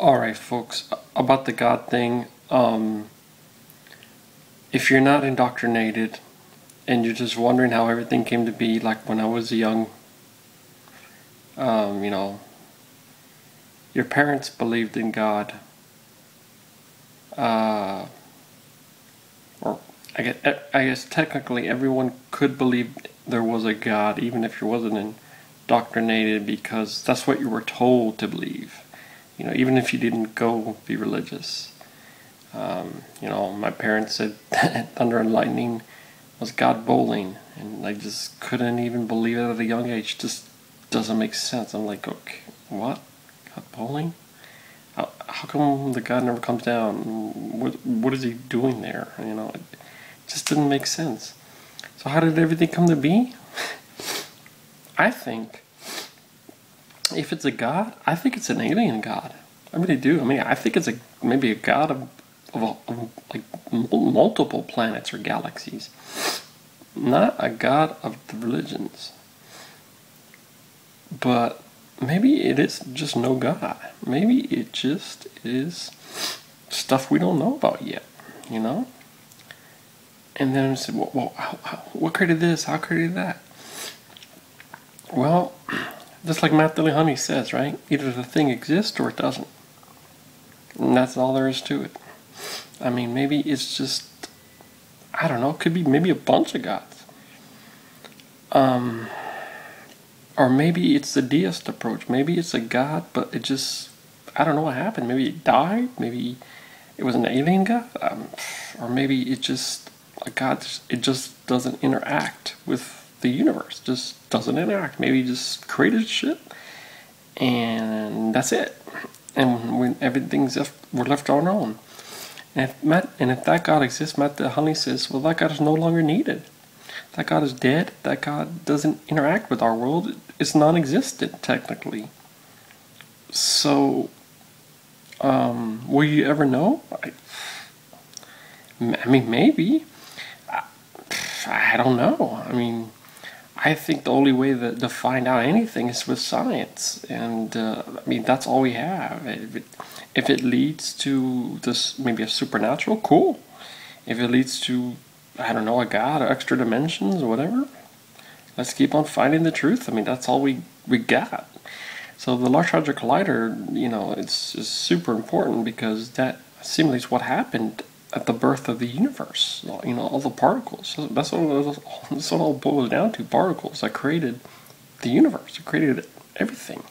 Alright, folks, about the God thing, if you're not indoctrinated and you're just wondering how everything came to be, like when I was young, you know, your parents believed in God, or I guess technically everyone could believe there was a God, even if you wasn't indoctrinated, because that's what you were told to believe. You know, even if you didn't go be religious. My parents said thunder and lightning was God bowling, and I just couldn't even believe it at a young age. Just doesn't make sense. I'm like, okay, what? God bowling? How come the God never comes down? What is he doing there? It just didn't make sense. So how did everything come to be? I think if it's a God, I think it's an alien God. I really do. I mean, I think it's maybe a God of like multiple planets or galaxies, not a God of the religions. But maybe it is just no God. Maybe it just is stuff we don't know about yet, you know? And then I said, well, what created this? How created that? Well, just like Matt Dillahunty says, right? Either the thing exists or it doesn't. And that's all there is to it. I mean, maybe it's just, I don't know, it could be maybe a bunch of gods. Or maybe it's the deist approach. Maybe it's a God, but it just, I don't know what happened. Maybe it died. Maybe it was an alien God. Or maybe it just, a God, it just doesn't interact with the universe. Just doesn't interact. Maybe he just created shit, and that's it. And when everything's we're left on our own. And if that God exists, Matt Dillahunty says, well, that God is no longer needed. That God is dead. That God doesn't interact with our world. It's non-existent, technically. So, will you ever know? I mean, maybe. I don't know. I mean, I think the only way to find out anything is with science, and I mean that's all we have. If it leads to this, maybe a supernatural, cool. If it leads to, I don't know, a God or extra dimensions or whatever, let's keep on finding the truth. I mean that's all we got. So the Large Hadron Collider, it's super important because that simulates what happened at the birth of the universe. All the particles. So that's what it all boils down to. Particles that created the universe. It created everything.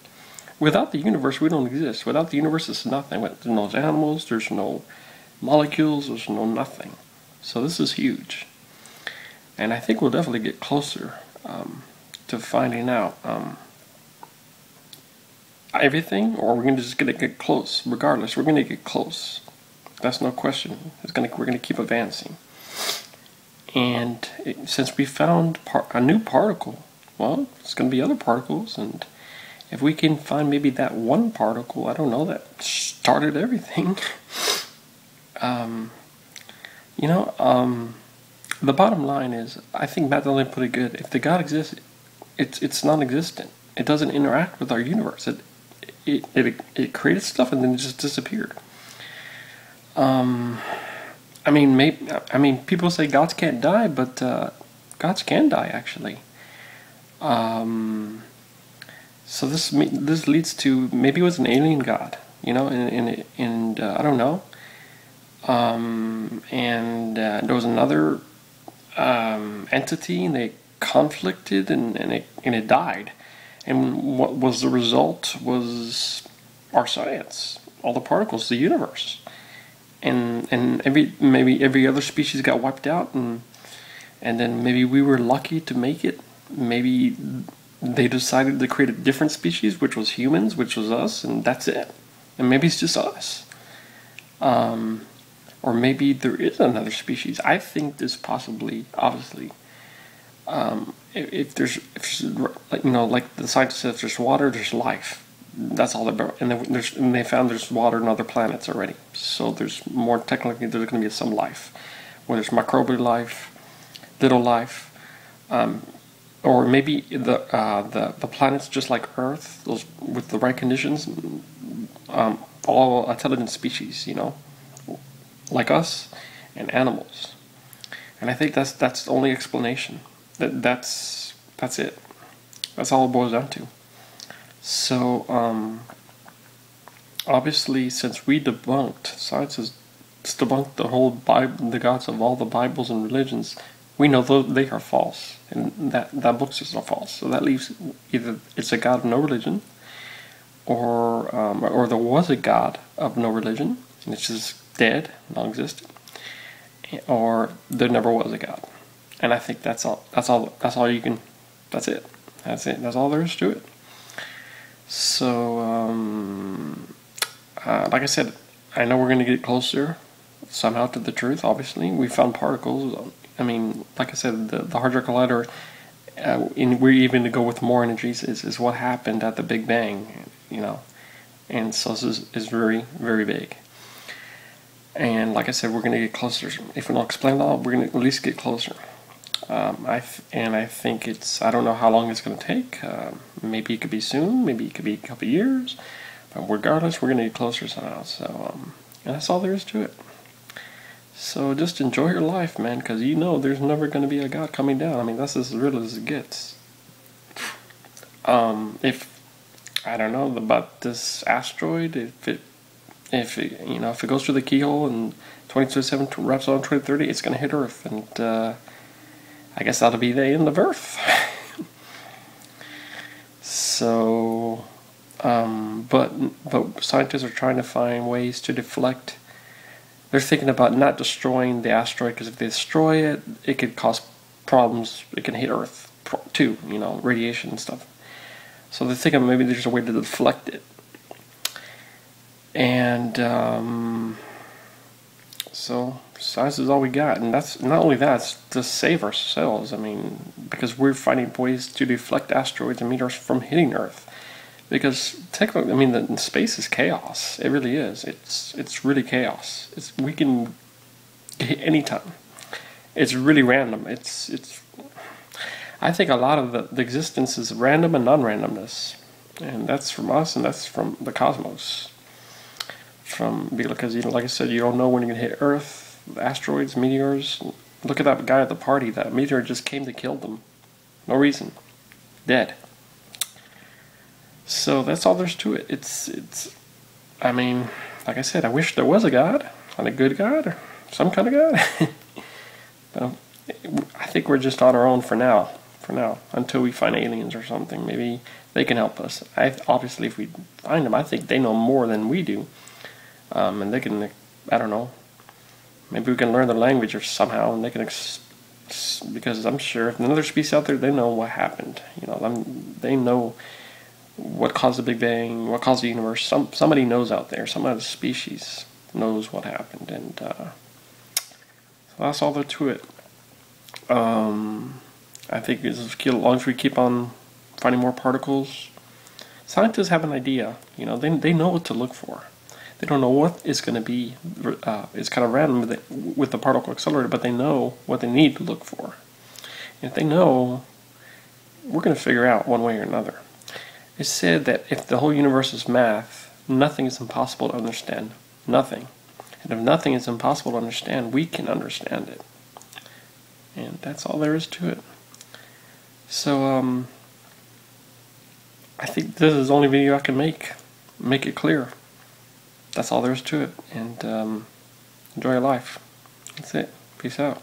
Without the universe, we don't exist. Without the universe, it's nothing. There's no animals. There's no molecules. There's no nothing. So this is huge. And I think we'll definitely get closer to finding out everything, or we're just going to get close. Regardless, we're going to get close. That's no question. We're going to keep advancing. And since we found a new particle, well, it's going to be other particles. And if we can find maybe that one particle, I don't know, that started everything. The bottom line is, I think Matt Dillahunty put it good. If the God exists, it's non-existent. It doesn't interact with our universe. It created stuff and then it just disappeared. People say gods can't die, but gods can die actually. So this leads to maybe it was an alien god, and I don't know. There was another entity, and they conflicted, and it died. And what was the result was our science, all the particles, the universe. And maybe every other species got wiped out, and then maybe we were lucky to make it. Maybe they decided to create a different species, which was humans, which was us, and that's it. And maybe it's just us. Or maybe there is another species. I think there's possibly, obviously, if there's like the scientists said, if there's water, there's life. That's all and they found there's water on other planets already. So there's more, technically there's going to be some life, whether it's microbial life, little life, or maybe the planets just like Earth, those with the right conditions, all intelligent species, you know, like us and animals. And I think that's the only explanation. That's it. That's all it boils down to. So obviously, since we debunked, science has debunked the whole Bible, the gods of all the Bibles and religions, we know they are false, and that books is false. So that leaves either it's a god of no religion, or there was a god of no religion, and it's just dead, non-existent, or there never was a god. And I think that's all. That's all you can. That's it. That's it. That's all there is to it. So, like I said, I know we're going to get closer somehow to the truth. Obviously, we found particles. I mean, like I said, the Hadron Collider. We're even to go with more energies is what happened at the Big Bang. You know, and so this is very, very big. And like I said, we're going to get closer. If we don't explain it all, we're going to at least get closer. I think I don't know how long it's going to take. Maybe it could be soon. Maybe it could be a couple of years. But regardless, we're going to get closer somehow. So, and that's all there is to it. So just enjoy your life, man, because you know there's never going to be a God coming down. I mean, that's as real as it gets. If I don't know about this asteroid, if it goes through the keyhole and 2027 wraps on 2030, it's going to hit Earth, and I guess that'll be the end of Earth. So, but scientists are trying to find ways to deflect. They're thinking about not destroying the asteroid, because if they destroy it, it could cause problems. It can hit Earth too, you know, radiation and stuff. So they're thinking maybe there's a way to deflect it. And so science is all we got, and that's not only that, it's to save ourselves. I mean, because we're finding ways to deflect asteroids and meteors from hitting Earth. Because technically, I mean, the space is chaos. It really is. It's really chaos. We can hit anytime. It's really random. I think a lot of the existence is random and non-randomness, and that's from us, and that's from the cosmos. Because, you know, like I said, you don't know when you're gonna hit Earth, asteroids, meteors. Look at that guy at the party. That meteor just came to kill them, no reason, dead. So that's all there's to it. I mean, like I said, I wish there was a God, and a good God, or some kind of God. But I think we're just on our own for now. Until we find aliens or something, maybe they can help us. Obviously, if we find them, I think they know more than we do. And they can, I don't know, maybe we can learn the language or somehow, and they can, because I'm sure if another species out there, they know what happened. You know, they know what caused the Big Bang, what caused the universe. Somebody knows out there, some other species knows what happened, and so that's all there to it. I think as long as we keep on finding more particles, scientists have an idea. You know, they know what to look for. They don't know what it's going to be. It's kind of random with the particle accelerator, but they know what they need to look for. And if they know, we're going to figure out one way or another. It's said that if the whole universe is math, nothing is impossible to understand. Nothing. And if nothing is impossible to understand, we can understand it. And that's all there is to it. So, I think this is the only video I can make it clear. That's all there is to it. And enjoy your life. That's it. Peace out.